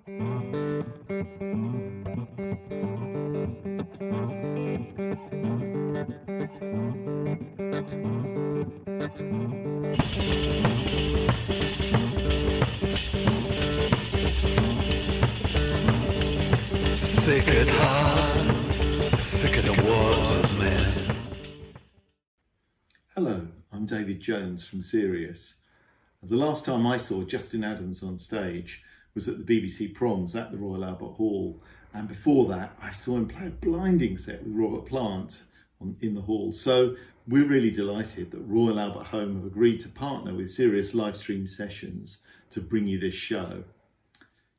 Sick at heart, sick of the wars of men. Hello, I'm David Jones from Serious. The last time I saw Justin Adams on stage was at the BBC Proms at the Royal Albert Hall, and before that I saw him play a blinding set with Robert Plant in the hall. So we're really delighted that Royal Albert Home have agreed to partner with Serious Livestream Sessions to bring you this show.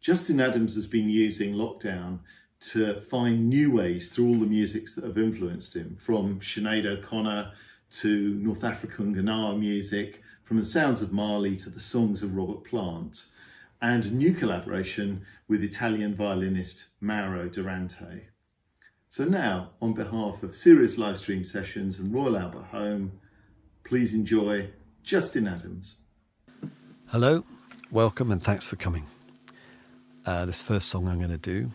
Justin Adams has been using lockdown to find new ways through all the musics that have influenced him, from Sinead O'Connor to North African Ganawa music, from the sounds of Mali to the songs of Robert Plant, and a new collaboration with Italian violinist Mauro Durante. So now, on behalf of Serious Livestream Sessions and Royal Albert Home, please enjoy Justin Adams. Hello, welcome and thanks for coming. This first song I'm going to do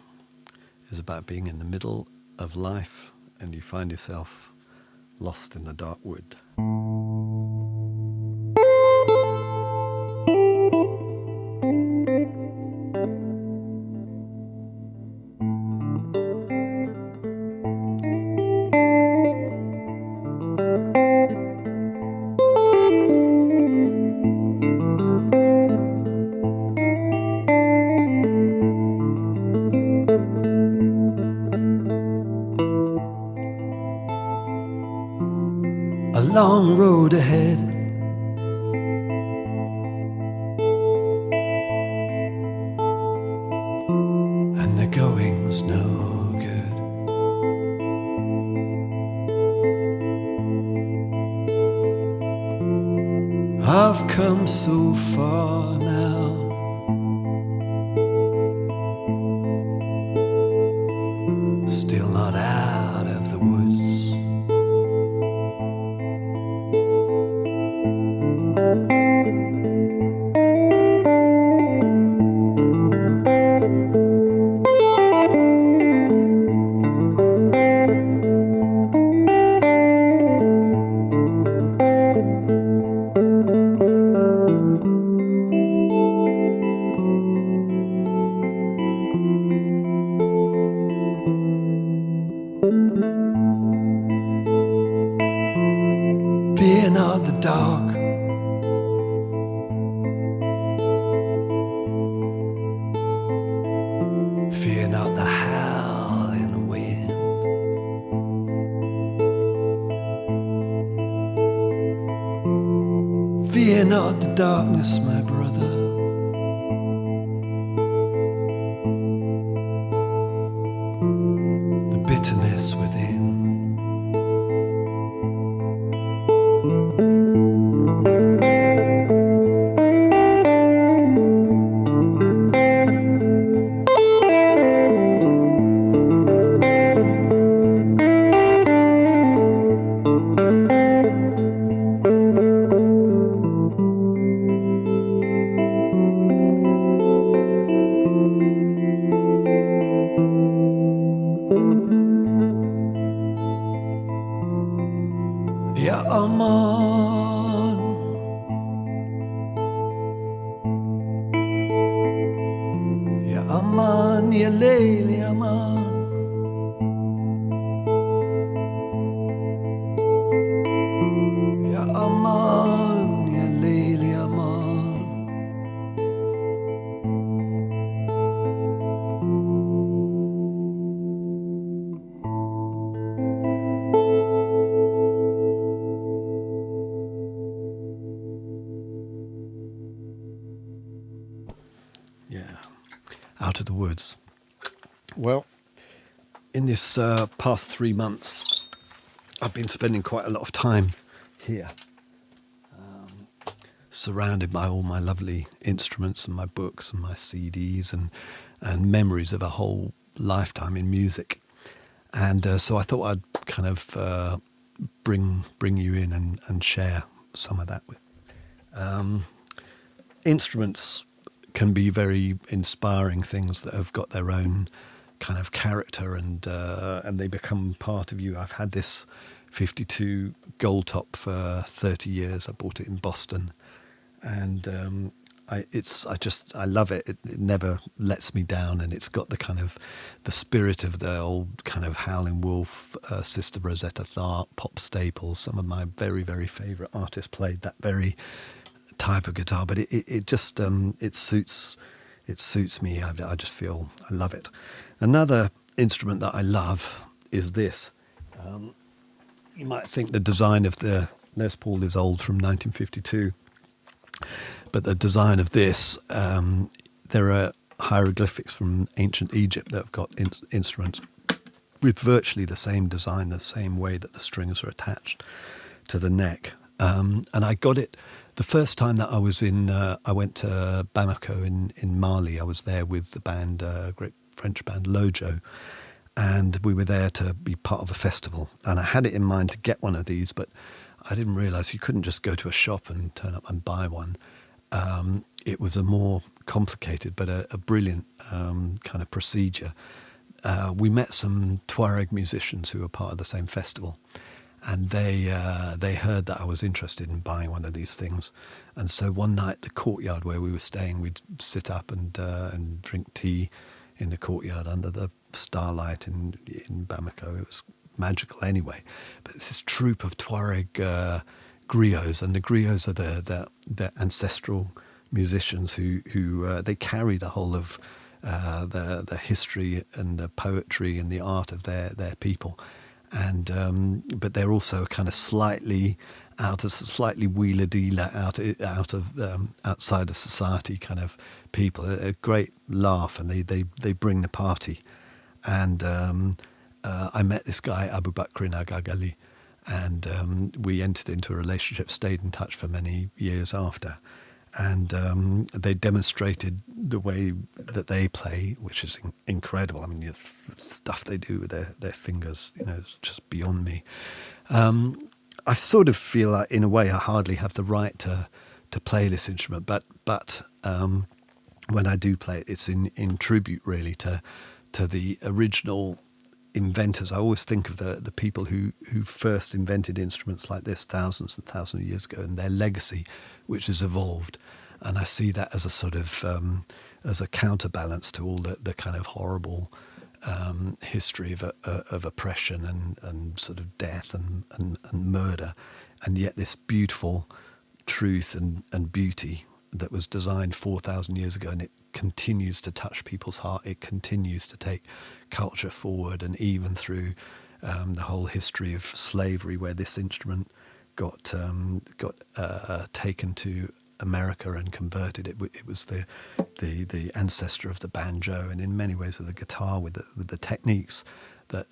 is about being in the middle of life and you find yourself lost in the dark wood. A long road ahead, and the going's no good. I've come so far now, still not out of the woods. Fear not the dark, fear not the howling wind. Fear not the darkness, my brother. The bitterness within. Ya aman, ya aman, ya leyli aman. Ya aman, ya leyli aman. Yeah, out of the woods. Well, in this past 3 months, I've been spending quite a lot of time here, surrounded by all my lovely instruments and my books and my CDs and memories of a whole lifetime in music. And so I thought I'd kind of bring you in and share some of that with. Instruments can be very inspiring things that have got their own kind of character, and they become part of you. I've had this 52 Gold Top for 30 years. I bought it in Boston, and I love it. It never lets me down, and it's got the kind of the spirit of the old kind of Howlin' Wolf, Sister Rosetta Tharpe, pop staples. Some of my very, very favourite artists played that very type of guitar, but it just it suits me. I just feel I love it. Another instrument that I love is this. You might think the design of the Les Paul is old, from 1952. But the design of this, there are hieroglyphics from ancient Egypt that have got instruments with virtually the same design, the same way that the strings are attached to the neck. And I got it the first time that I was I went to Bamako in Mali. I was there with the band, great French band Lojo, and we were there to be part of a festival. And I had it in mind to get one of these, but I didn't realise you couldn't just go to a shop and turn up and buy one. It was a more complicated but a brilliant kind of procedure. We met some Tuareg musicians who were part of the same festival, and they heard that I was interested in buying one of these things. And so one night, the courtyard where we were staying, we'd sit up and drink tea in the courtyard under the starlight in Bamako. It was magical anyway. But this troop of Tuareg griots, and the griots are the ancestral musicians who they carry the whole of the history and the poetry and the art of their people, and but they're also kind of slightly wheeler dealer outside of society kind of people. A great laugh, and they bring the party. And I met this guy Abu Bakr Nagagali, and we entered into a relationship, stayed in touch for many years after. And they demonstrated the way that they play, which is incredible. I mean, the stuff they do with their fingers, it's just beyond me. I sort of feel like, in a way, I hardly have the right to play this instrument, but when I do play it, it's in tribute, really, to the original inventors. I always think of the people who first invented instruments like this thousands and thousands of years ago, and their legacy, which has evolved. And I see that as a sort of as a counterbalance to all the kind of horrible history of oppression and sort of death and murder, and yet this beautiful truth and beauty that was designed 4,000 years ago, and it continues to touch people's heart. It continues to take culture forward, and even through the whole history of slavery, where this instrument got taken to America and converted. It was the ancestor of the banjo, and in many ways of the guitar, with the techniques that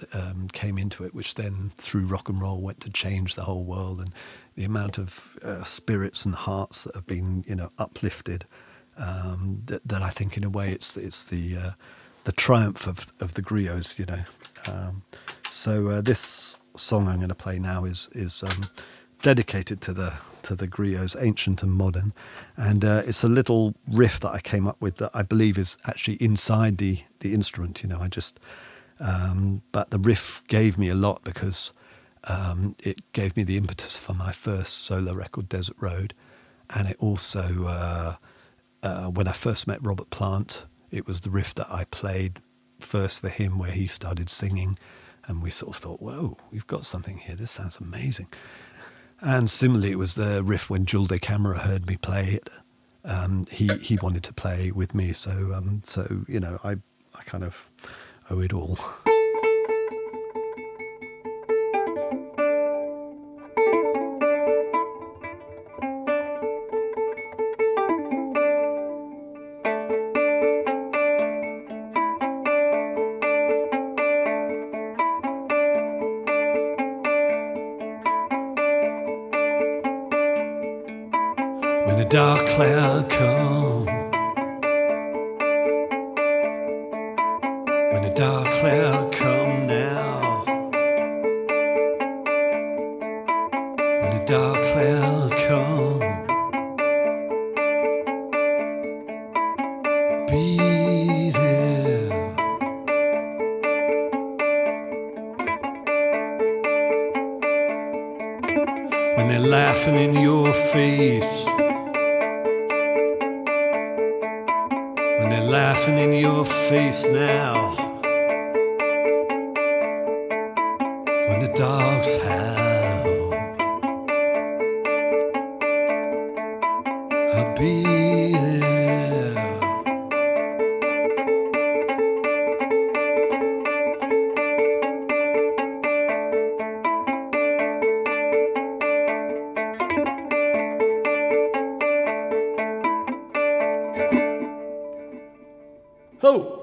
came into it, which then through rock and roll went to change the whole world. And the amount of spirits and hearts that have been uplifted, that I think in a way it's the triumph of the griots. So this song I'm going to play now is dedicated to the griots, ancient and modern, and it's a little riff that I came up with that I believe is actually inside the instrument. I just but the riff gave me a lot, because it gave me the impetus for my first solo record, Desert Road, and it also when I first met Robert Plant, it was the riff that I played first for him, where he started singing, and we sort of thought, whoa, we've got something here, this sounds amazing. And similarly, it was the riff when Jules de Camera heard me play it. He wanted to play with me, so I kind of owe it all. When a dark cloud comes, when a dark cloud come now, when a dark cloud come, they're laughing in your face, when they're laughing in your face now, when the dogs howl, I'll be there. Ho!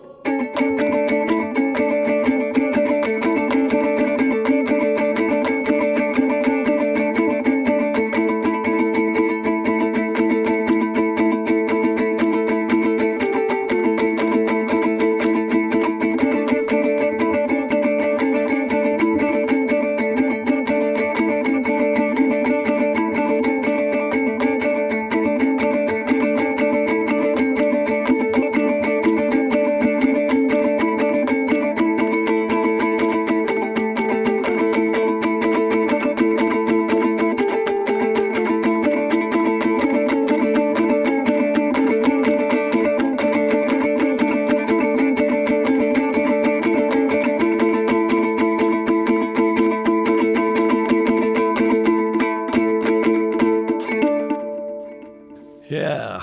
Yeah,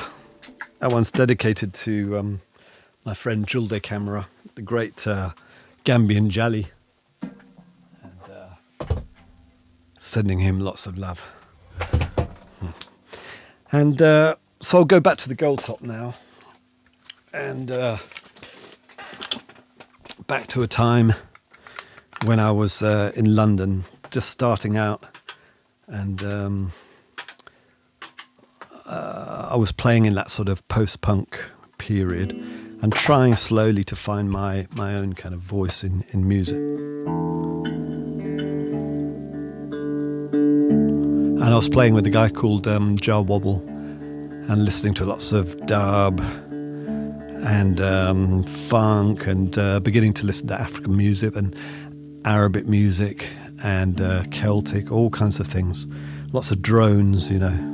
that one's dedicated to my friend Julde Camera, the great Gambian Jali, and sending him lots of love. And so I'll go back to the Gold Top now, and back to a time when I was in London, just starting out, and I was playing in that sort of post-punk period and trying slowly to find my own kind of voice in music. And I was playing with a guy called Jar Wobble and listening to lots of dub and funk and beginning to listen to African music and Arabic music and Celtic, all kinds of things. Lots of drones, you know.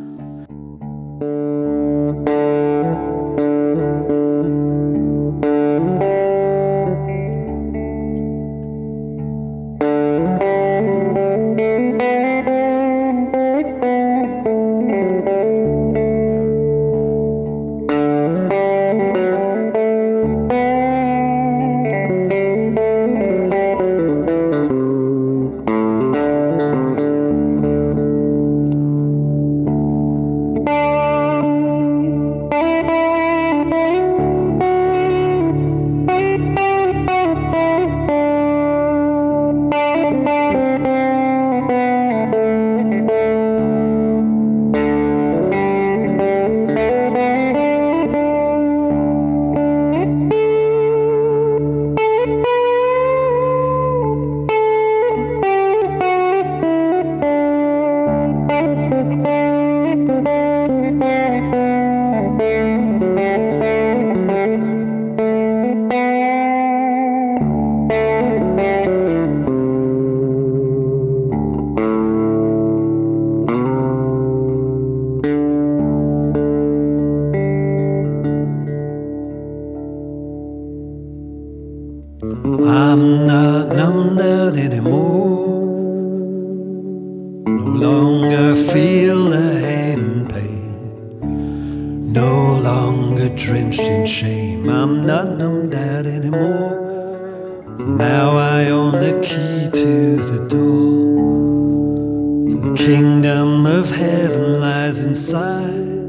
I'm not numbed out anymore, no longer feel the hate and pain, no longer drenched in shame. I'm not numbed out anymore, now I own the key to the door. The kingdom of heaven lies inside,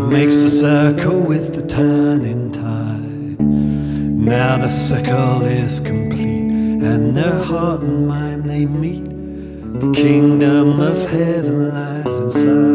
makes a circle with the turning tide. Now the circle is complete, and their heart and mind they meet. The kingdom of heaven lies inside.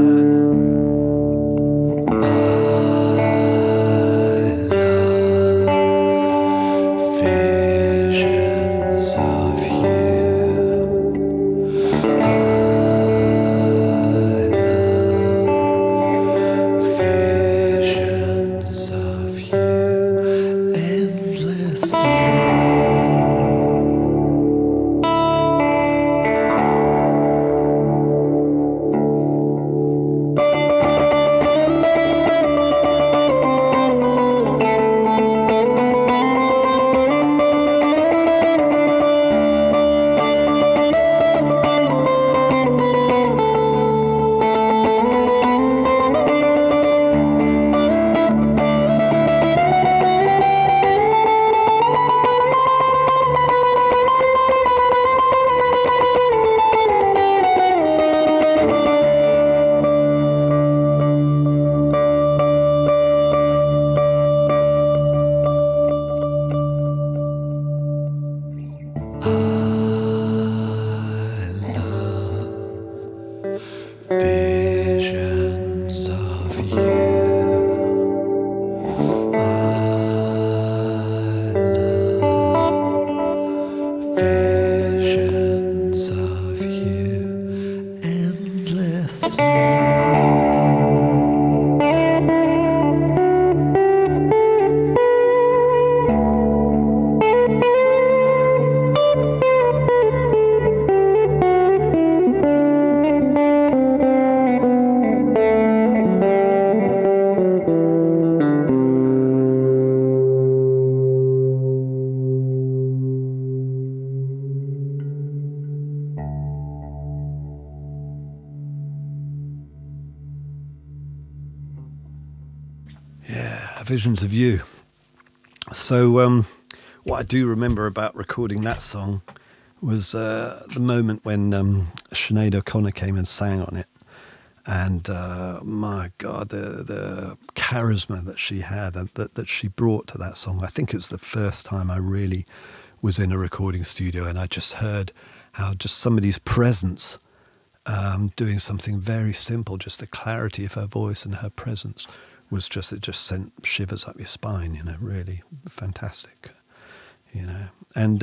Visions of You. So what I do remember about recording that song was the moment when Sinead O'Connor came and sang on it. And my God, the charisma that she had and that she brought to that song. I think it was the first time I really was in a recording studio, and I just heard how just somebody's presence doing something very simple, just the clarity of her voice and her presence was just, it just sent shivers up your spine, you know, really fantastic, you know. And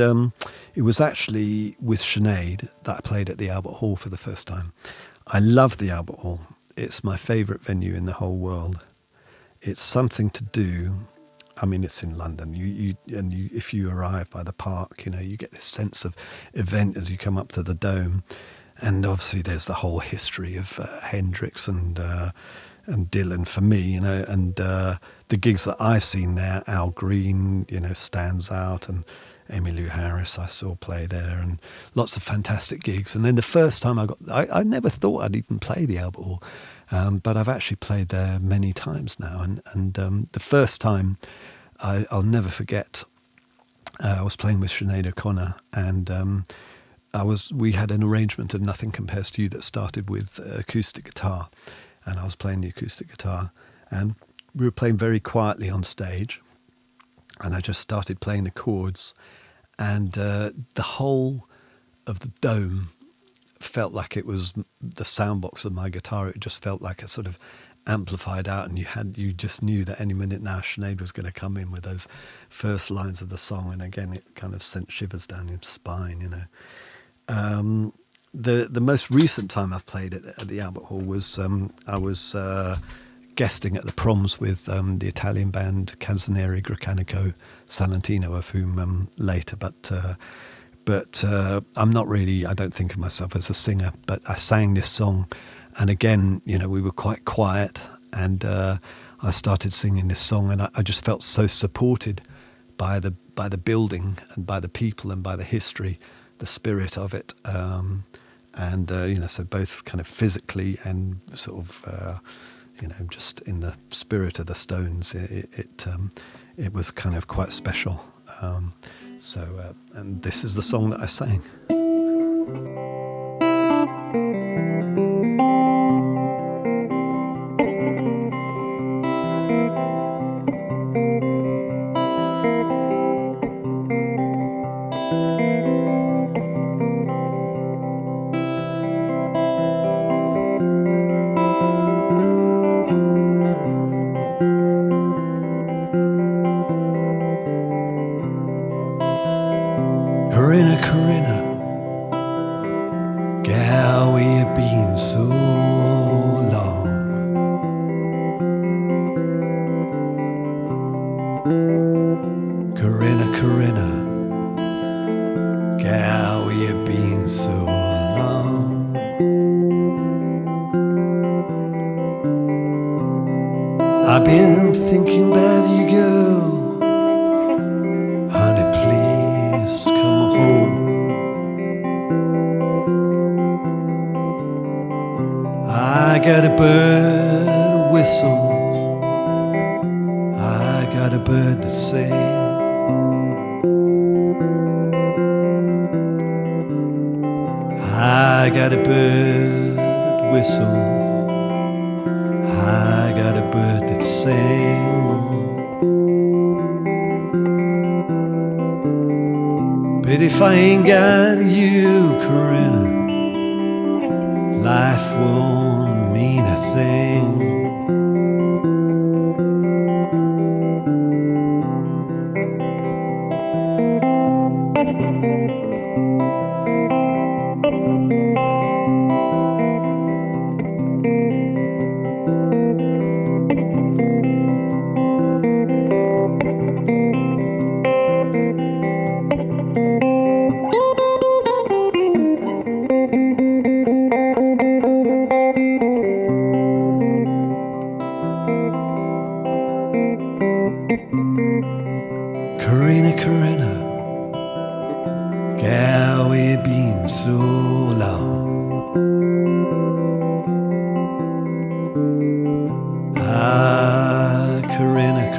it was actually with Sinead that I played at the Albert Hall for the first time. I love the Albert Hall. It's my favourite venue in the whole world. It's something to do. I mean, it's in London. If you arrive by the park, you know, you get this sense of event as you come up to the Dome. And obviously there's the whole history of Hendrix and Dylan for me, you know, and the gigs that I've seen there, Al Green, you know, stands out, and Emmylou Harris I saw play there, and lots of fantastic gigs. And then the first time I never thought I'd even play the Albert Hall, but I've actually played there many times now. And the first time I'll never forget, I was playing with Sinead O'Connor, and we had an arrangement of Nothing Compares to You that started with acoustic guitar, and I was playing the acoustic guitar, and we were playing very quietly on stage, and I just started playing the chords, and the whole of the Dome felt like it was the soundbox of my guitar. It just felt like a sort of amplified out, and you just knew that any minute now Sinead was going to come in with those first lines of the song, and again it kind of sent shivers down your spine, you know. The most recent time I've played at the Albert Hall was I was guesting at the Proms with the Italian band Canzonieri Gracanico Salentino, of whom later, but I'm not really, I don't think of myself as a singer, but I sang this song, and again, you know, we were quite quiet, and I started singing this song, and I just felt so supported by the building and by the people and by the history, the spirit of it, and you know, so both kind of physically and sort of you know, just in the spirit of the Stones, it was kind of quite special. And this is the song that I sang. Corinna, gal, we have been so long. Corinna, gal, we have been so long. I've been thinking about you, girl. Honey, please come home. I got a bird that whistles, I got a bird that sings. I got a bird that whistles, I got a bird that sings. But if I ain't got you, Corinna, life won't mean a thing. Corinna, gal, we've been so long. Ah, Corinna,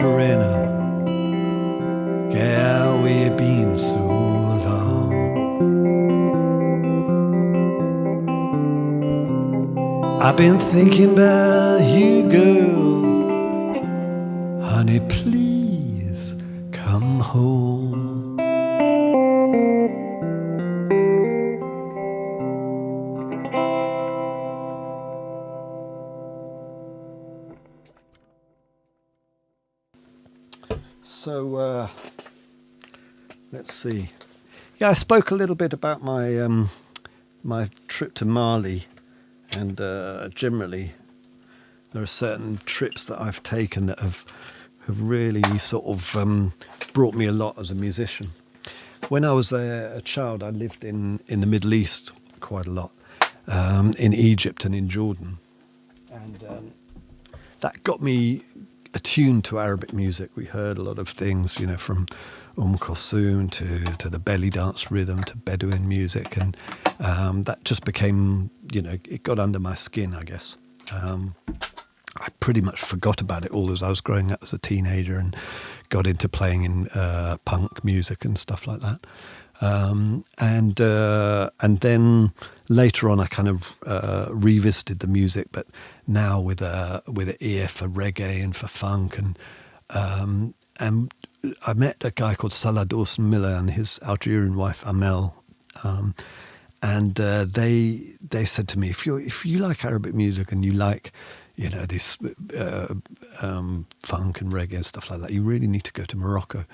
been so long. I've been thinking about you, girl. Honey, please come home. So, let's see. Yeah, I spoke a little bit about my my trip to Mali, and generally, there are certain trips that I've taken that have really sort of brought me a lot as a musician. When I was a child, I lived in the Middle East quite a lot, in Egypt and in Jordan, and that got me attuned to Arabic music. We heard a lot of things, you know, from Kulthum to the belly dance rhythm to Bedouin music, and that just became, you know, it got under my skin, I guess. I pretty much forgot about it all as I was growing up as a teenager and got into playing in punk music and stuff like that. And then later on, I kind of revisited the music, but now with an ear for reggae and for funk, and I met a guy called Salah Dawson Miller and his Algerian wife Amel, and they said to me, if you like Arabic music and you like, you know, this funk and reggae and stuff like that, you really need to go to Morocco.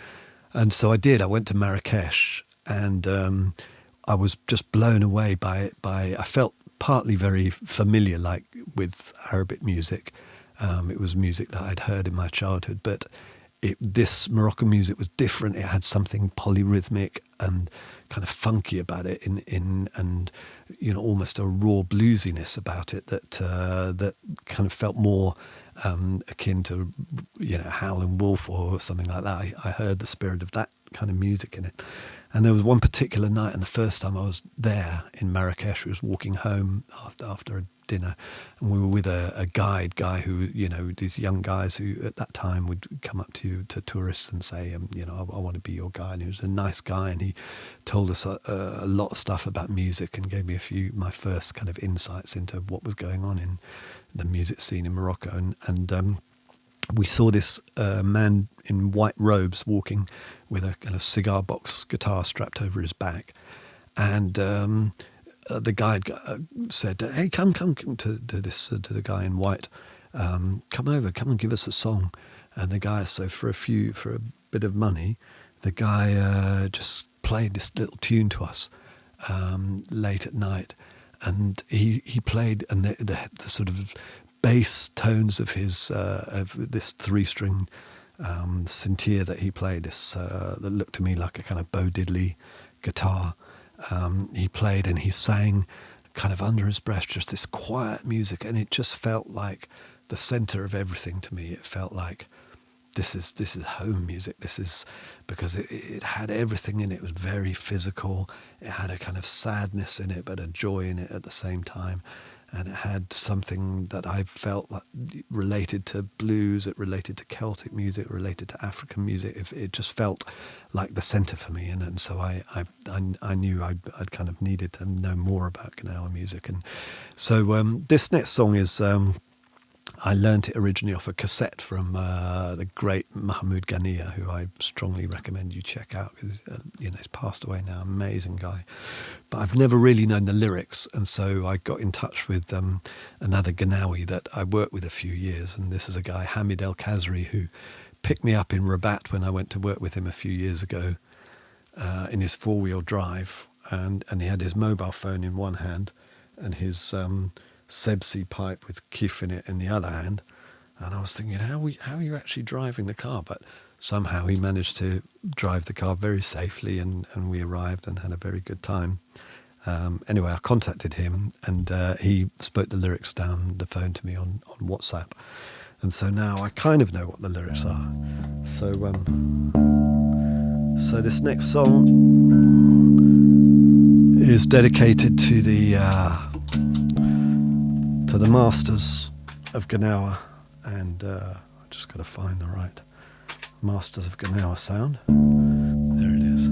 And so I did. I went to Marrakesh, and I was just blown away by I felt partly very familiar, like with Arabic music. It was music that I'd heard in my childhood, but this Moroccan music was different. It had something polyrhythmic and kind of funky about it, and you know, almost a raw bluesiness about it that kind of felt more akin to, you know, Howlin' Wolf or something like that. I heard the spirit of that kind of music in it. And there was one particular night, and the first time I was there in Marrakesh, we was walking home after a dinner, and we were with a guy who, you know, these young guys who at that time would come up to tourists and say, you know, I want to be your guy. And he was a nice guy, and he told us a lot of stuff about music and gave me my first kind of insights into what was going on in the music scene in Morocco. And we saw this man in white robes walking with a kind of cigar box guitar strapped over his back, and the guide said, "Hey, come to the guy in white. Come and give us a song." And the guy, so for a bit of money, the guy just played this little tune to us late at night, and he played, and the sort of bass tones of his of this 3-string cintier that he played, this that looked to me like a kind of Bo Diddley guitar. He played and he sang kind of under his breath, just this quiet music, and it just felt like the center of everything to me. It felt like this is home music. This is because it had everything in it. It was very physical. It had a kind of sadness in it, but a joy in it at the same time. And it had something that I felt like related to blues, it related to Celtic music, related to African music. It just felt like the centre for me, and so I knew I'd kind of needed to know more about Gnawa music. And so this next song is, I learnt it originally off a cassette from the great Mahmoud Ghania, who I strongly recommend you check out, because you know, he's passed away now, amazing guy. But I've never really known the lyrics, and so I got in touch with another Gnawi that I worked with a few years, and this is a guy, Hamid El Khazri, who picked me up in Rabat when I went to work with him a few years ago in his 4-wheel drive, and he had his mobile phone in one hand and his Sebsi pipe with Kif in it in the other hand, and I was thinking, how are you actually driving the car? But somehow he managed to drive the car very safely, and we arrived and had a very good time. Anyway, I contacted him, and he spoke the lyrics down the phone to me on WhatsApp, and so now I kind of know what the lyrics are. So this next song is dedicated to the masters of Gnawa, and I just got to find the right Masters of Gnawa sound. There it is.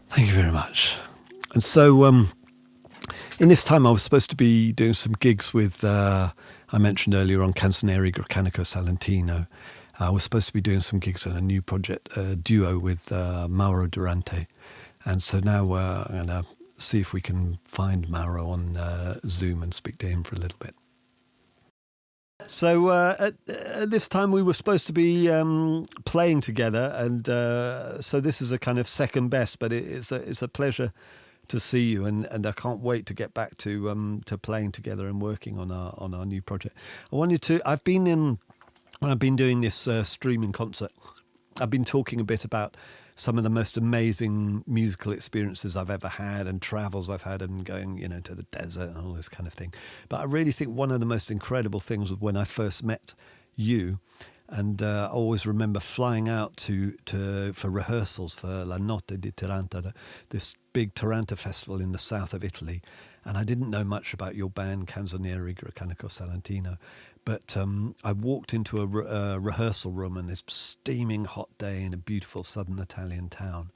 Thank you very much. And so in this time I was supposed to be doing some gigs with, I mentioned earlier on, Canzonieri Greccanico Salentino. I was supposed to be doing some gigs on a new project, a duo with Mauro Durante. And so now I'm going to see if we can find Mauro on Zoom and speak to him for a little bit. So at this time we were supposed to be playing together, and so this is a kind of second best, but it's a pleasure to see you, and I can't wait to get back to playing together and working on our new project. I've been doing this streaming concert, I've been talking a bit about some of the most amazing musical experiences I've ever had and travels I've had, and going, to the desert and all this kind of thing. But I really think one of the most incredible things was when I first met you, and I always remember flying out for rehearsals for La Notte di Taranta, this big Taranta festival in the south of Italy. And I didn't know much about your band, Canzonieri Greccanico Salentino. But I walked into a rehearsal room on this steaming hot day in a beautiful southern Italian town.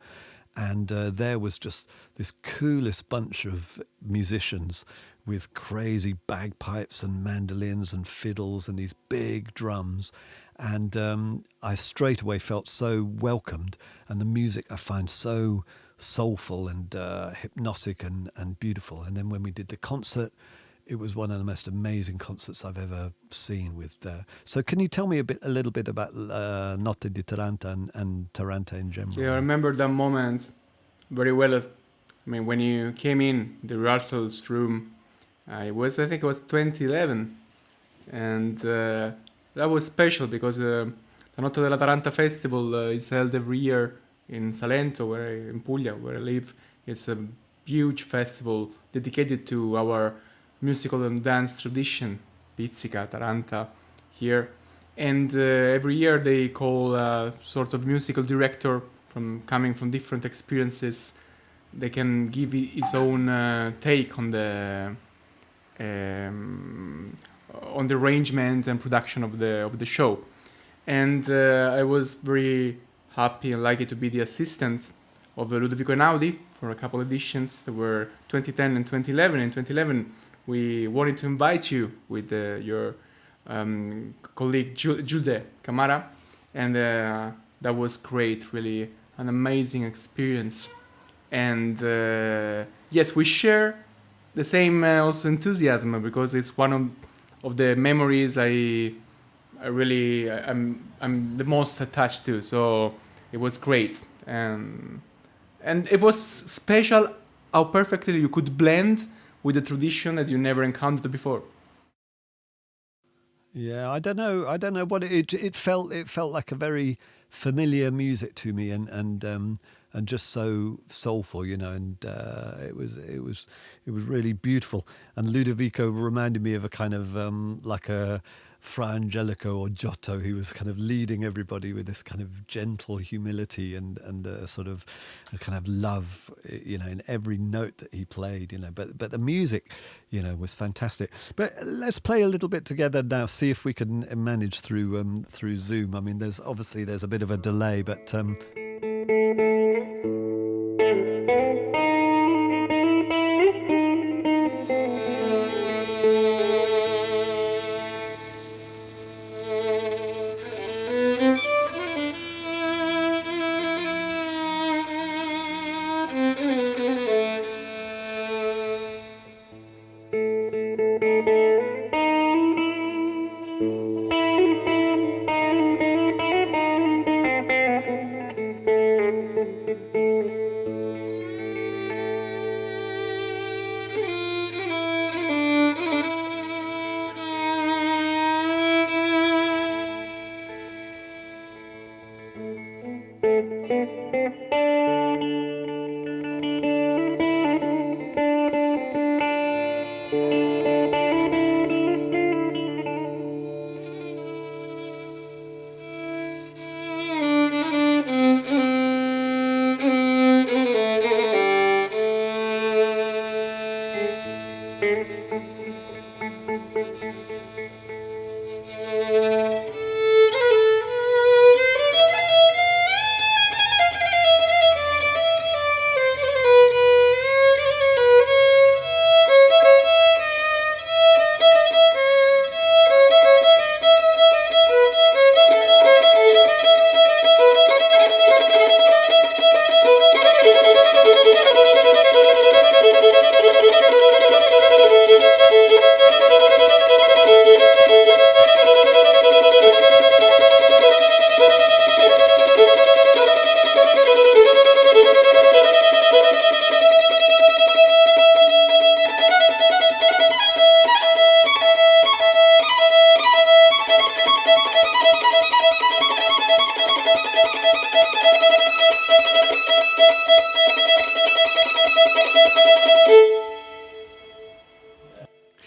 And there was just this coolest bunch of musicians with crazy bagpipes and mandolins and fiddles and these big drums. And I straight away felt so welcomed. And the music I find so soulful and hypnotic and beautiful. And then when we did the concert, it was one of the most amazing concerts I've ever seen. So can you tell me a little bit about Notte di Taranta and Taranta in general? Yeah, I remember that moment very well. When you came in the rehearsals room, I think it was 2011, and that was special because the Notte della Taranta festival is held every year in Salento, in Puglia, where I live. It's a huge festival dedicated to our musical and dance tradition, Pizzica, Taranta, here. And every year they call a sort of musical director from coming from different experiences, they can give its own take on the arrangement and production of the show. And I was very happy and lucky to be the assistant of Ludovico Einaudi for a couple editions. There were 2010 and 2011. In 2011, we wanted to invite you with your colleague Jude Camara, and that was great, really an amazing experience. And yes, we share the same also enthusiasm, because it's one of the memories I'm the most attached to. So it was great, and it was special how perfectly you could blend with a tradition that you never encountered before. Yeah, I don't know what it felt. It felt like a very familiar music to me, and just so soulful, and it was really beautiful. And Ludovico reminded me of a kind of like a Fra Angelico or Giotto. He was kind of leading everybody with this kind of gentle humility and sort of a kind of love, in every note that he played, But the music, was fantastic. But let's play a little bit together now. See if we can manage through Zoom. I mean, there's a bit of a delay, but.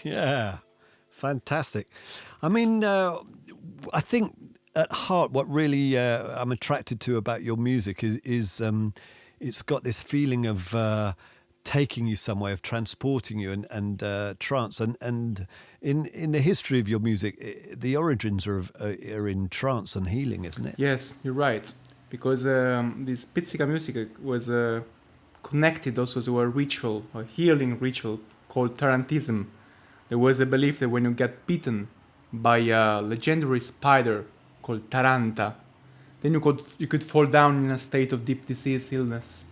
Yeah, fantastic. I mean, I think at heart, what really I'm attracted to about your music is it's got this feeling of taking you somewhere, of transporting you, and trance. And in the history of your music, the origins are in trance and healing, isn't it? Yes, you're right. Because this Pizzica music was connected also to a ritual, a healing ritual called Tarantism. There was the belief that when you get bitten by a legendary spider called Taranta, then you could fall down in a state of deep disease, illness.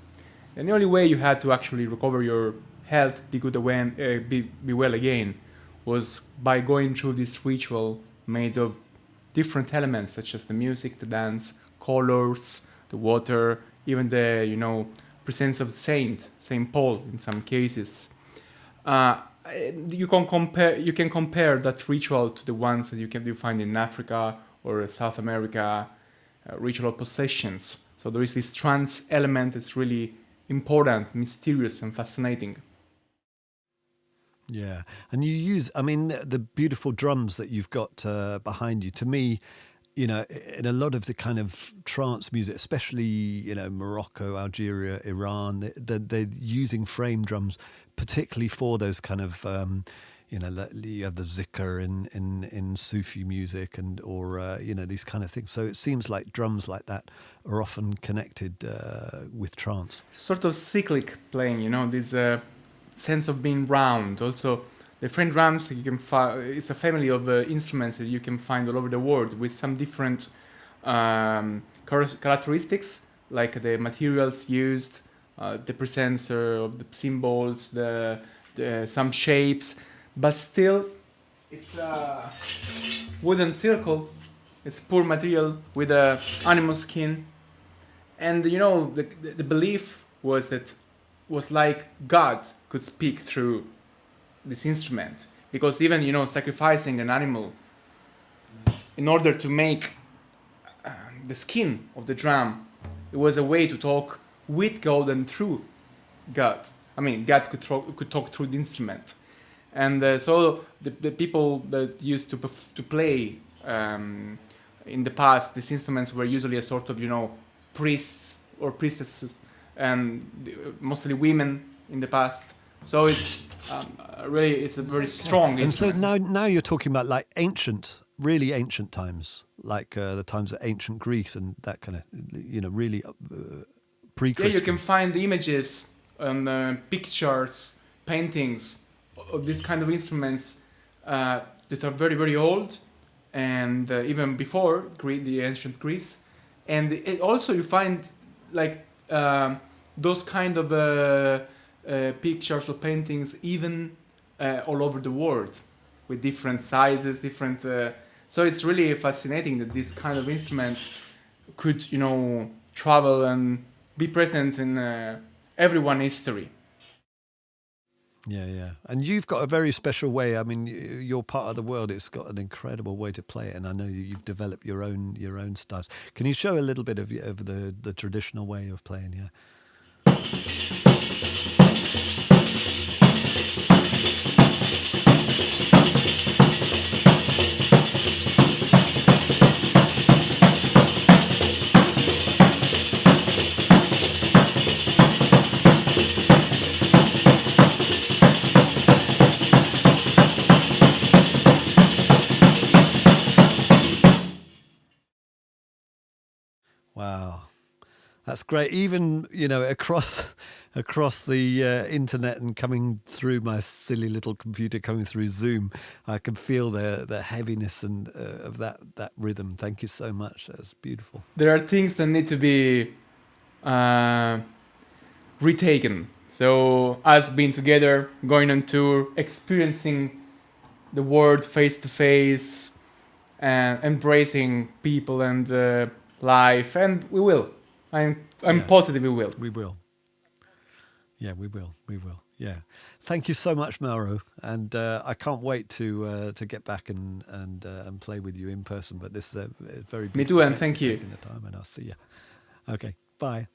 And the only way you had to actually recover your health, be well again, was by going through this ritual made of different elements such as the music, the dance, colors, the water, even the presence of Saint Paul in some cases. You can compare that ritual to the ones that you find in Africa or South America, ritual possessions. So there is this trance element that's really important, mysterious, and fascinating. Yeah, and you use, I mean, the beautiful drums that you've got behind you. To me, you know, in a lot of the kind of trance music, especially, you know, Morocco, Algeria, Iran, they're using frame drums, particularly for those kind of, you know, you have the zikr in Sufi music or you know, these kind of things. So it seems like drums like that are often connected with trance. Sort of cyclic playing, you know, this sense of being round. Also, the frame drums you can find, it's a family of instruments that you can find all over the world with some different characteristics, like the materials used, the presence of the symbols, the some shapes, but still it's a wooden circle. It's poor material with a animal skin, and you know the belief was that was like God could speak through this instrument, because even, you know, sacrificing an animal in order to make the skin of the drum, it was a way to talk with God and through God. I mean, God could talk through the instrument, and so the people that used to play in the past, these instruments were usually a sort of, you know, priests or priestesses, and mostly women in the past. So it's really, it's a very strong instrument. And so now you're talking about like ancient, really ancient times, like the times of ancient Greece and that kind of, you know, really pre-Christian. Yeah, you can find images and pictures, paintings of these kind of instruments that are very, very old, and even before the ancient Greece. And also you find like those kind of pictures or paintings even all over the world with different sizes, different. So it's really fascinating that this kind of instrument could, you know, travel and be present in everyone's history. Yeah. And you've got a very special way. I mean, your part of the world, it's got an incredible way to play it, and I know you've developed your own styles. Can you show a little bit of the traditional way of playing here? Wow, that's great. Even, you know, across the internet and coming through my silly little computer, coming through Zoom, I can feel the heaviness and of that rhythm. Thank you so much. That's beautiful. There are things that need to be retaken. So us being together, going on tour, experiencing the world face to face, and embracing people and life, and we will. I'm positive we will. We will. Yeah, we will. Yeah. Thank you so much, Mauro, and I can't wait to get back and play with you in person. But this is a very beautiful. Me too, and thank you. Taking the time, and I'll see you. Okay, bye.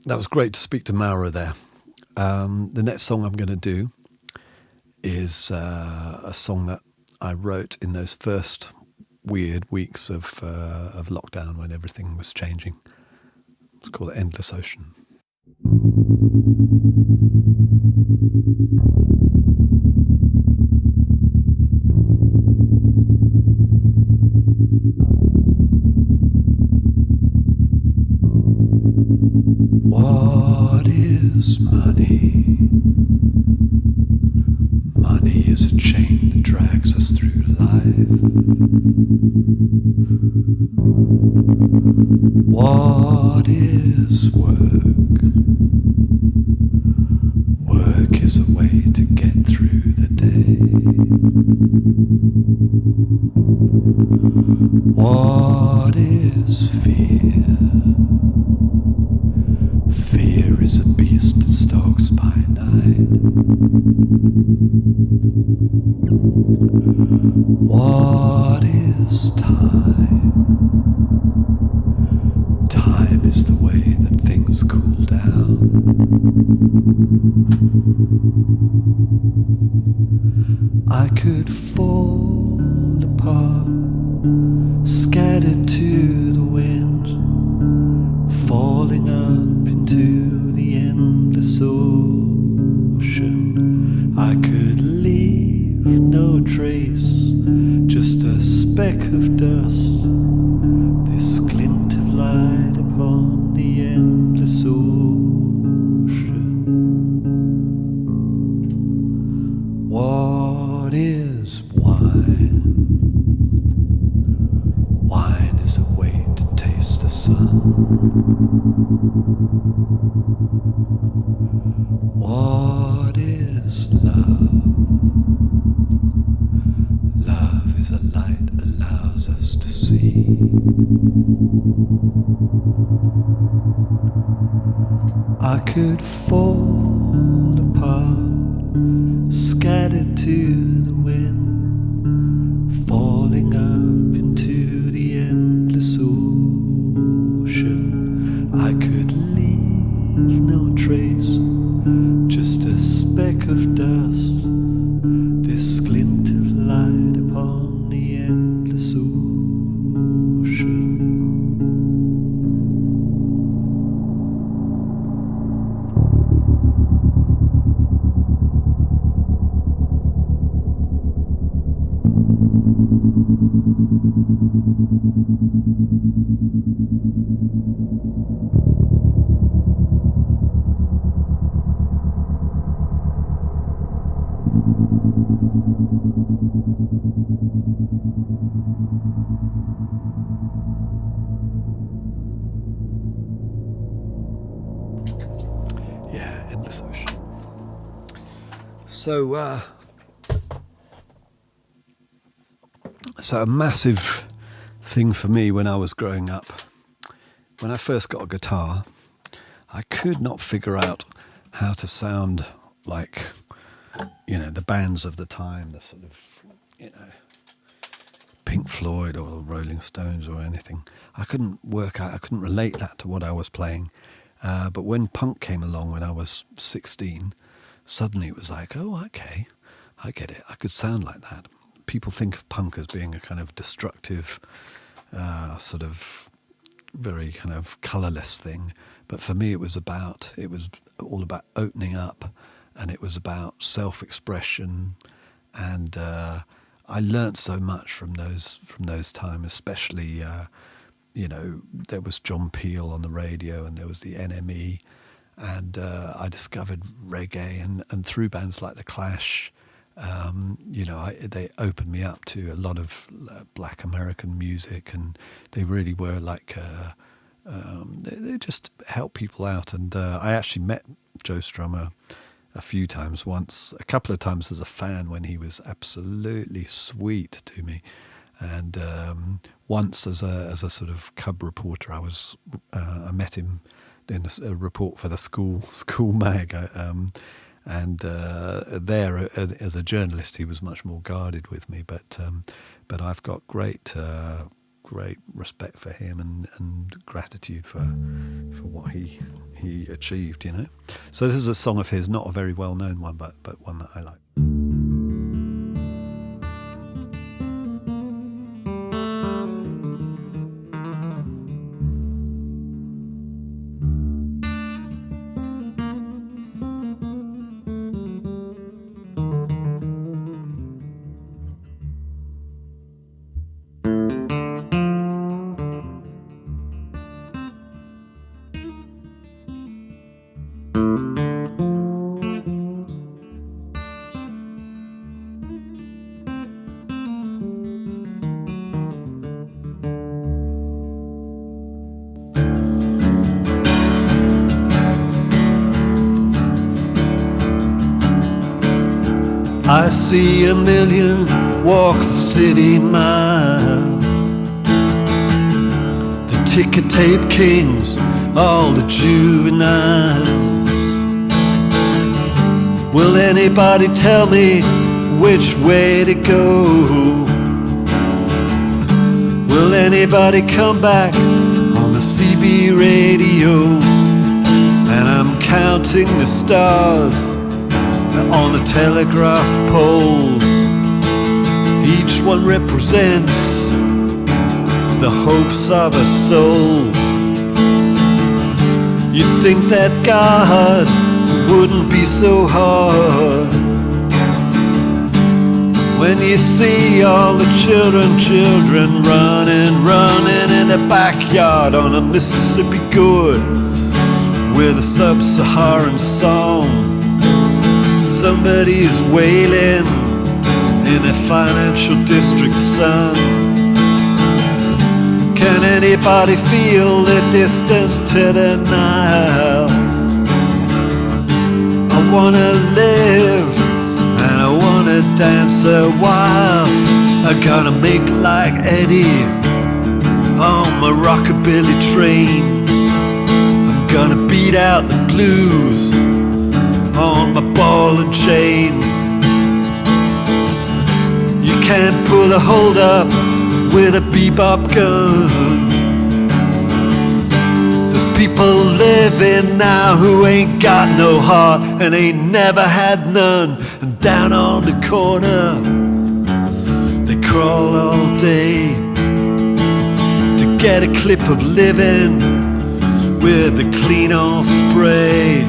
That was great to speak to Mauro there. The next song I'm going to do is a song that I wrote in those first weird weeks of lockdown when everything was changing. It's called Endless Ocean. What is money? Money is a chain that drags us through life. What is work? Work is a way to get through the day. What is fear? Fear is a beast that stalks by night. What is time? Time is the way that things cool down. I could fall apart to the wind, falling up into the endless ocean. I could leave no trace, just a speck of dust, this glint of light upon the endless ocean. What is wine? Wine is a way to taste the sun. What is love? Love is a light allows us to see. I could fall apart, scattered to the wind, falling up into the endless ocean. I could leave no trace, just a speck of dust, this glint of light upon the endless ocean. Yeah, endless ocean. So a massive thing for me when I was growing up, when I first got a guitar, I could not figure out how to sound like, you know, the bands of the time, the sort of, you know, Pink Floyd or Rolling Stones or anything. I couldn't work out, I couldn't relate that to what I was playing. But when punk came along when I was 16, suddenly it was like, oh, okay, I get it. I could sound like that. People think of punk as being a kind of destructive, sort of very kind of colourless thing. But for me, it was all about opening up, and it was about self-expression. And I learnt so much from those times, especially, you know, there was John Peel on the radio, and there was the NME, and I discovered reggae, and through bands like The Clash, you know, they opened me up to a lot of black American music, and they really were like, they just helped people out. And I actually met Joe Strummer a few times, a couple of times as a fan when he was absolutely sweet to me. And once as a sort of cub reporter, I met him in a report for the school mag, and there as a journalist he was much more guarded with me. But I've got great respect for him and gratitude for what he achieved, you know. So this is a song of his, not a very well known one, but one that I like. I see a million walk the city mile, the ticker tape kings, all the juveniles. Will anybody tell me which way to go? Will anybody come back on the CB radio? And I'm counting the stars on the telegraph poles. Each one represents the hopes of a soul. You'd think that God wouldn't be so hard when you see all the children running in the backyard on a Mississippi gourd with a sub-Saharan song. Somebody's wailing in a financial district, son. Can anybody feel the distance to the Nile? I wanna live and I wanna dance a while. I'm gonna make like Eddie on my rockabilly train. I'm gonna beat out the blues on my ball and chain. You can't pull a hold up with a bebop gun. There's people living now who ain't got no heart and ain't never had none. And down on the corner they crawl all day to get a clip of living with the clean on spray.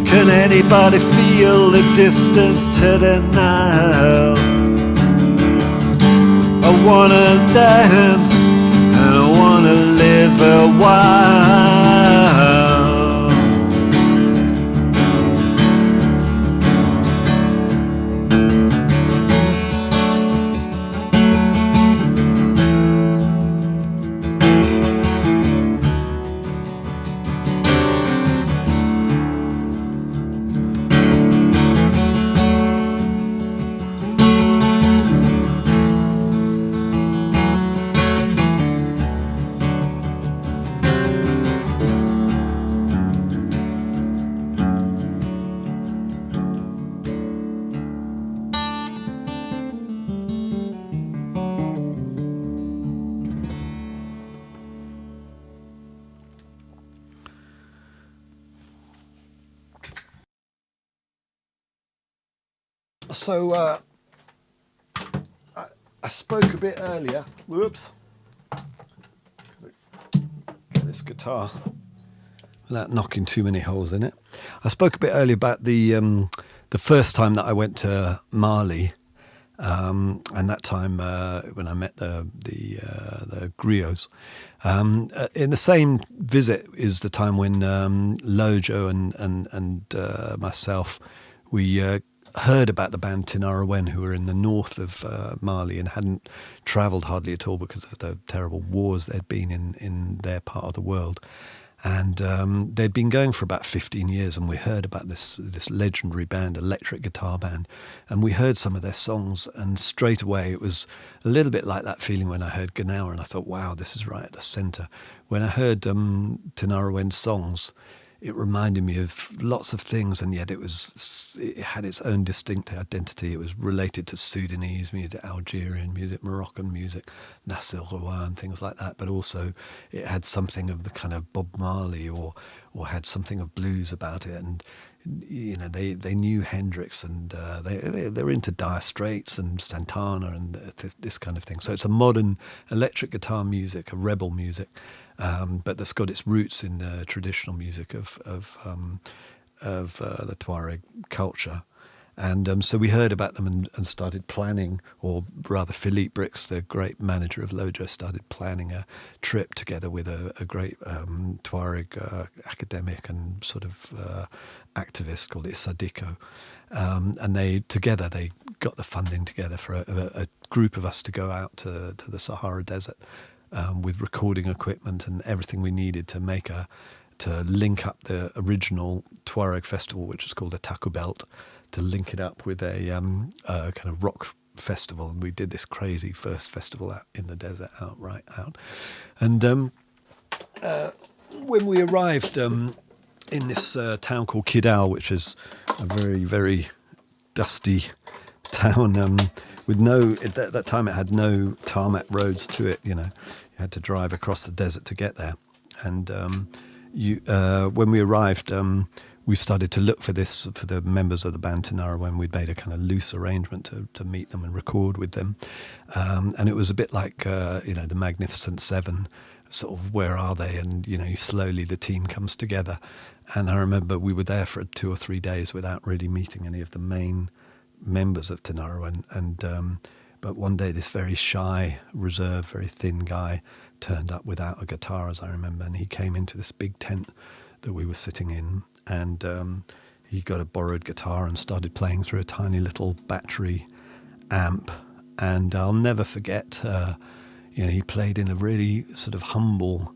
Can anybody feel the distance to the Nile? I wanna dance and I wanna live a while. So I spoke a bit earlier. Whoops. Get this guitar without knocking too many holes in it. I spoke a bit earlier about the first time that I went to Mali, and that time when I met the griots. In the same visit is the time when Lojo and myself, we heard about the band Tinariwen, who were in the north of Mali and hadn't travelled hardly at all because of the terrible wars there'd been in their part of the world. And they'd been going for about 15 years, and we heard about this legendary band, electric guitar band, and we heard some of their songs, and straight away it was a little bit like that feeling when I heard Gnawa, and I thought, wow, this is right at the centre. When I heard Tinariwen's songs, it reminded me of lots of things, and yet it had its own distinct identity. It was related to Sudanese music, Algerian music, Moroccan music, Nasser Rowan, and things like that. But also, it had something of the kind of Bob Marley, or had something of blues about it. And you know, they knew Hendrix, and they're into Dire Straits and Santana and this kind of thing. So it's a modern electric guitar music, a rebel music. But that's got its roots in the traditional music of the Tuareg culture. And so we heard about them and started planning, or rather Philippe Brix, the great manager of Lojo, started planning a trip together with a great Tuareg academic and sort of activist called Isadiko. And they got the funding together for a group of us to go out to the Sahara Desert, with recording equipment and everything we needed to link up the original Tuareg festival, which is called a Taku Belt, to link it up with a kind of rock festival. And we did this crazy first festival out in the desert, right out. And when we arrived in this town called Kidal, which is a very, very dusty town, with at that time it had no tarmac roads to it. You know, you had to drive across the desert to get there. And when we arrived, we started to look for this for the members of the band Tanara when we'd made a kind of loose arrangement to meet them and record with them. And it was a bit like, the Magnificent Seven, sort of, where are they? And, slowly the team comes together. And I remember we were there for 2 or 3 days without really meeting any of the main members of Tanara. But one day this very shy, reserved, very thin guy turned up without a guitar, as I remember, and he came into this big tent that we were sitting in, and he got a borrowed guitar and started playing through a tiny little battery amp. And I'll never forget, he played in a really sort of humble,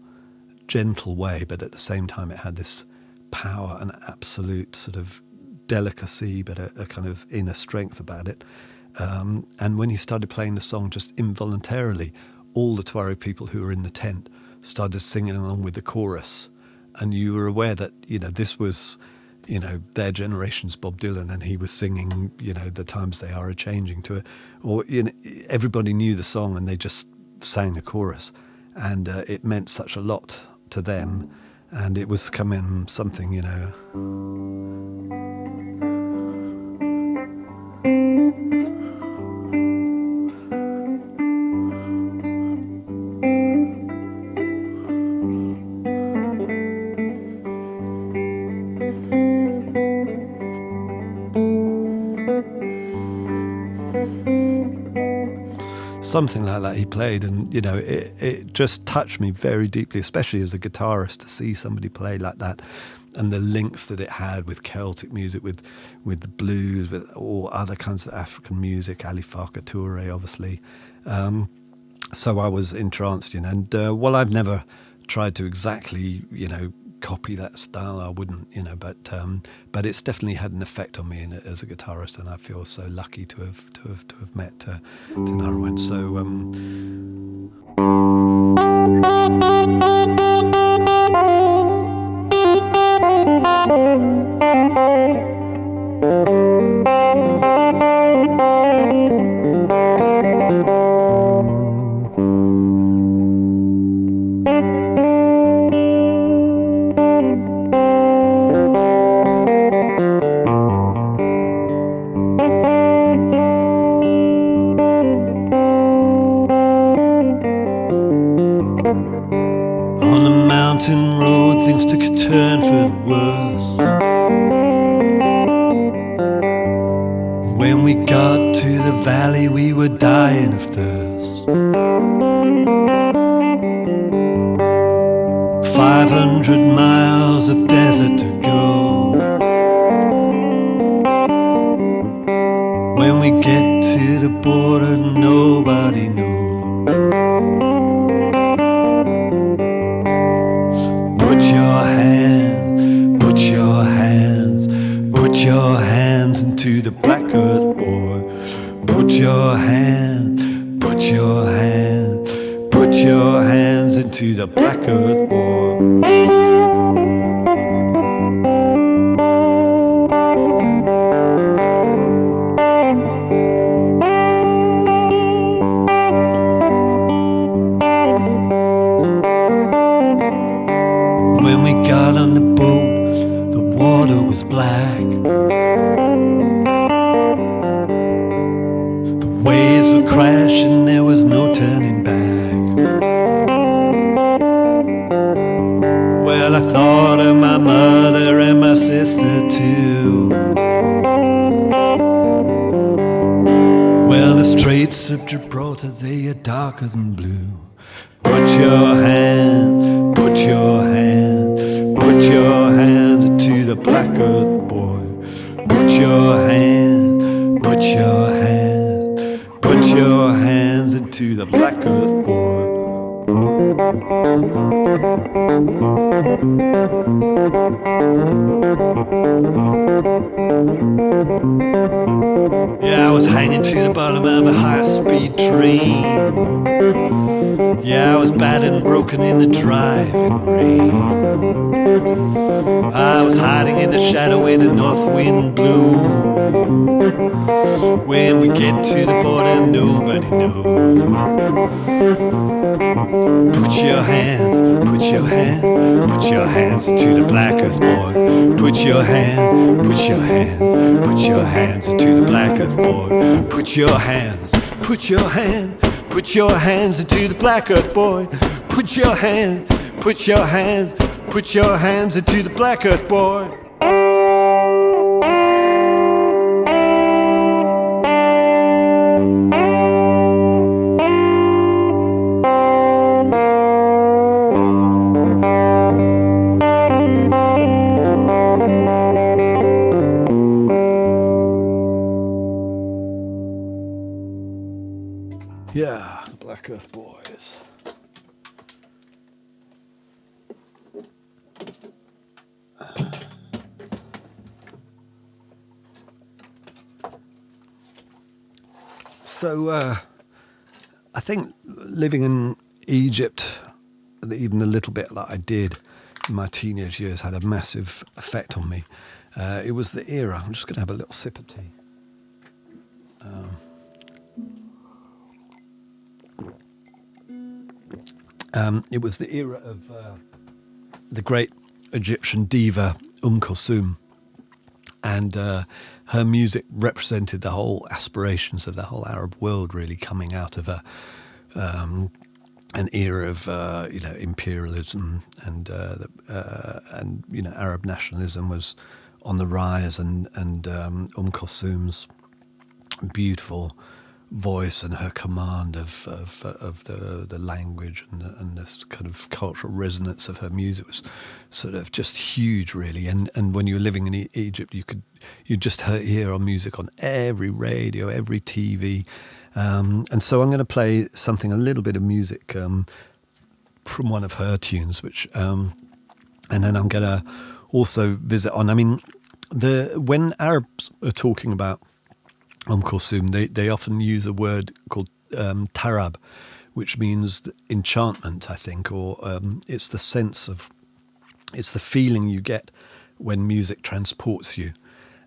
gentle way, but at the same time it had this power and absolute sort of delicacy, but a kind of inner strength about it. And when he started playing the song, just involuntarily, all the Tuareg people who were in the tent started singing along with the chorus. And you were aware that, this was, their generation's Bob Dylan, and he was singing, The Times They Are A-Changing to it. Or, everybody knew the song and they just sang the chorus. And it meant such a lot to them. And it was coming something, something like that he played, and it just touched me very deeply, especially as a guitarist, to see somebody play like that, and the links that it had with Celtic music, with the blues, with all other kinds of African music, Ali Farka Touré, obviously. So I was entranced, and while I've never tried to exactly, copy that style, I wouldn't, but it's definitely had an effect on me as a guitarist, and I feel so lucky to have met Tanara. So on the mountain road, things took a turn for the worse. When we got to the valley, we were dying of thirst. 500 miles of desert to go. When we get to the border, nobody knows. Put your hands into the black earth, boy. Put your hands into the black earth, boy. When we got on the boat, the water was black. The waves were crashing, there was no turning back. Well, I thought of my mother and my sister too. Well, the Straits of Gibraltar, they are darker than blue. Put your hands into the black earth, boy. Put your hands into the black earth, boy. Yeah, I was hanging to the bottom of a high-speed train. Yeah, I was battered and broken in the driving rain. I was hiding in the shadow when the north wind blew. When we get to the border, nobody knows. Put your hands to the black earth, boy. Put your hands into the black earth, boy. Put your hands into the black earth, boy. Put your hands into the black earth, boy. Yeah, the Black Earth Boys. So I think living in Egypt, even the little bit that I did in my teenage years, had a massive effect on me. It was the era. I'm just going to have a little sip of tea. It was the era of the great Egyptian diva Kulthum, and her music represented the whole aspirations of the whole Arab world, really coming out of an era of imperialism and Arab nationalism was on the rise, and Kulthum's beautiful voice and her command of the language and this kind of cultural resonance of her music was sort of just huge, really. And when you were living in Egypt, you just hear music on every radio, every TV. And so I'm going to play a little bit of music from one of her tunes, which and then I'm going to also visit on. I mean, when Arabs are talking about Kulthum, they often use a word called tarab, which means enchantment, I think, or it's the feeling you get when music transports you.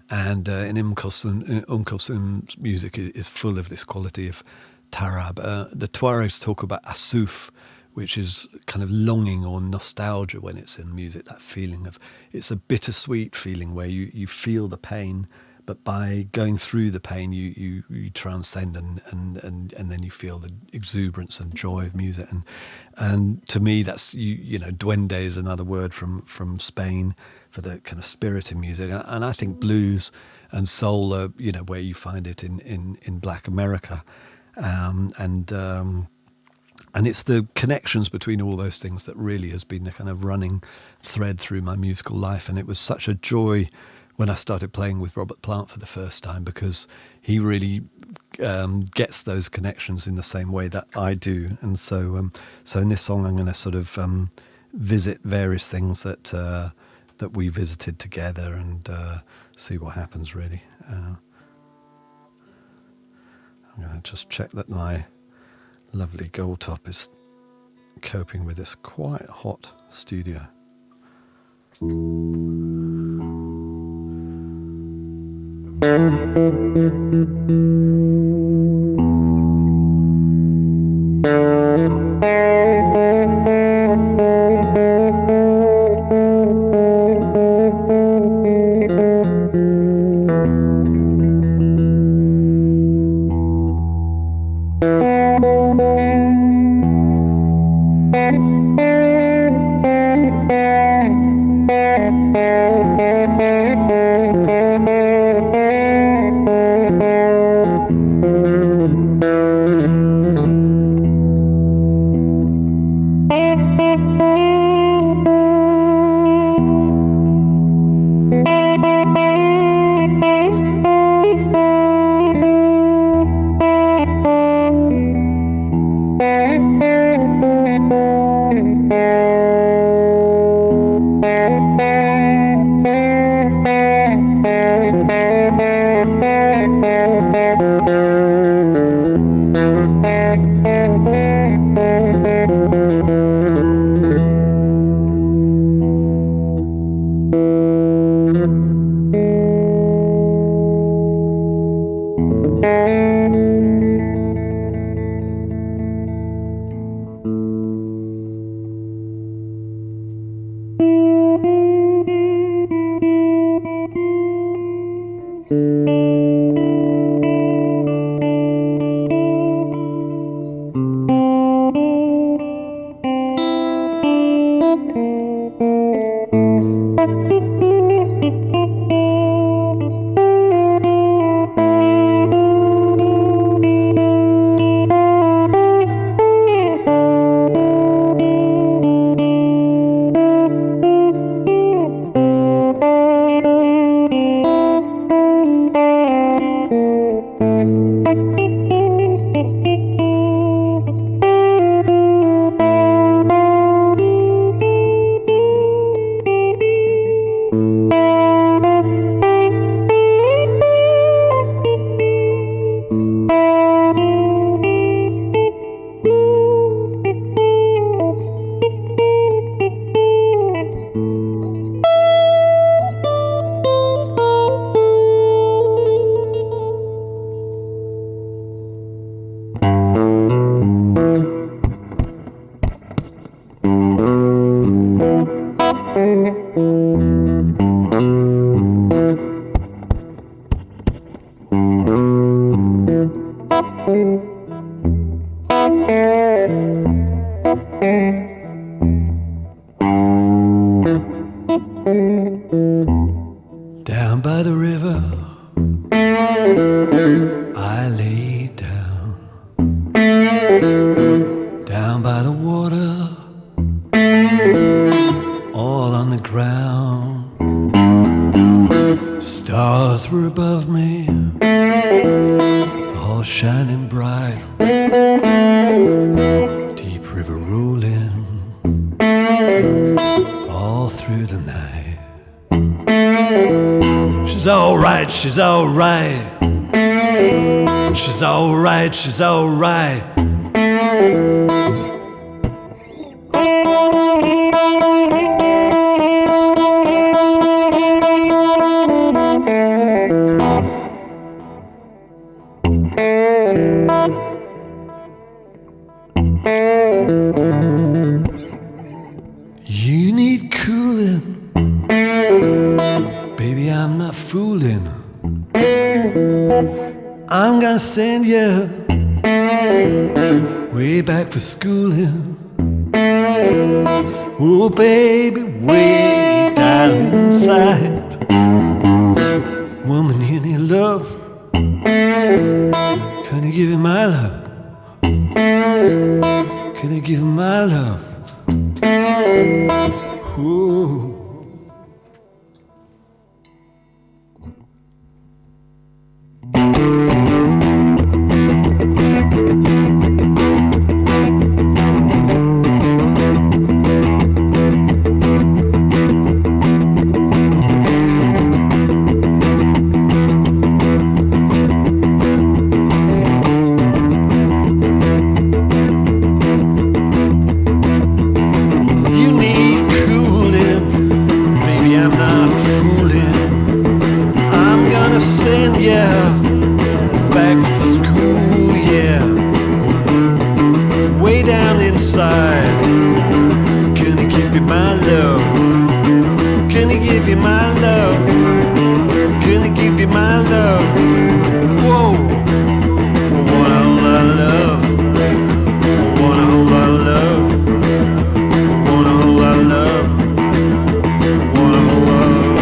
And in Kulthum's music is full of this quality of tarab. The Tuaregs talk about asuf, which is kind of longing or nostalgia when it's in music, that feeling of, it's a bittersweet feeling where you feel the pain, but by going through the pain, you transcend and then you feel the exuberance and joy of music. And to me, that's duende is another word from Spain for the kind of spirit in music. And I think blues and soul are where you find it in Black America, and it's the connections between all those things that really has been the kind of running thread through my musical life. And it was such a joy when I started playing with Robert Plant for the first time, because he really gets those connections in the same way that I do. And so in this song, I'm going to sort of visit various things that we visited together and see what happens, really. I'm going to just check that my lovely gold top is coping with this quite hot studio. Down by the river, I lay down. Down by the water, all on the ground. Stars were above me, all shining bright. Deep river rolling, all through the night. She's alright, she's alright. She's alright, she's alright. You need cooling, baby, I'm not fooling. I'm gonna send you way back for schooling. Oh baby, way down inside. Woman, you need love. Can I give you my love? Can I give you my love? Ooh. You need cooling, baby, I'm not fooling. I'm gonna send you back to school, yeah. Way down inside. Can I give you my love? Can I give you my love? Can I give you my love? Whoa, I want a whole lot of love. I want a whole lot of love. Want a whole lot of love. Want a whole lot of love.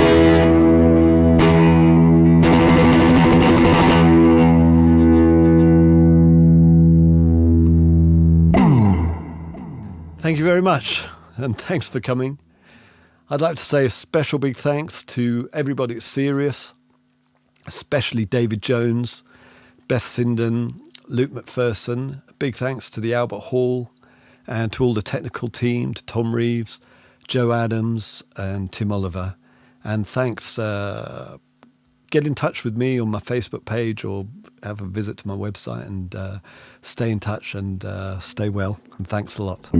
Thank you very much, and thanks for coming. I'd like to say a special big thanks to everybody at Serious, especially David Jones, Beth Sinden, Luke McPherson. A big thanks to the Albert Hall and to all the technical team, to Tom Reeves, Joe Adams and Tim Oliver. And thanks, get in touch with me on my Facebook page or have a visit to my website and stay in touch and stay well. And thanks a lot.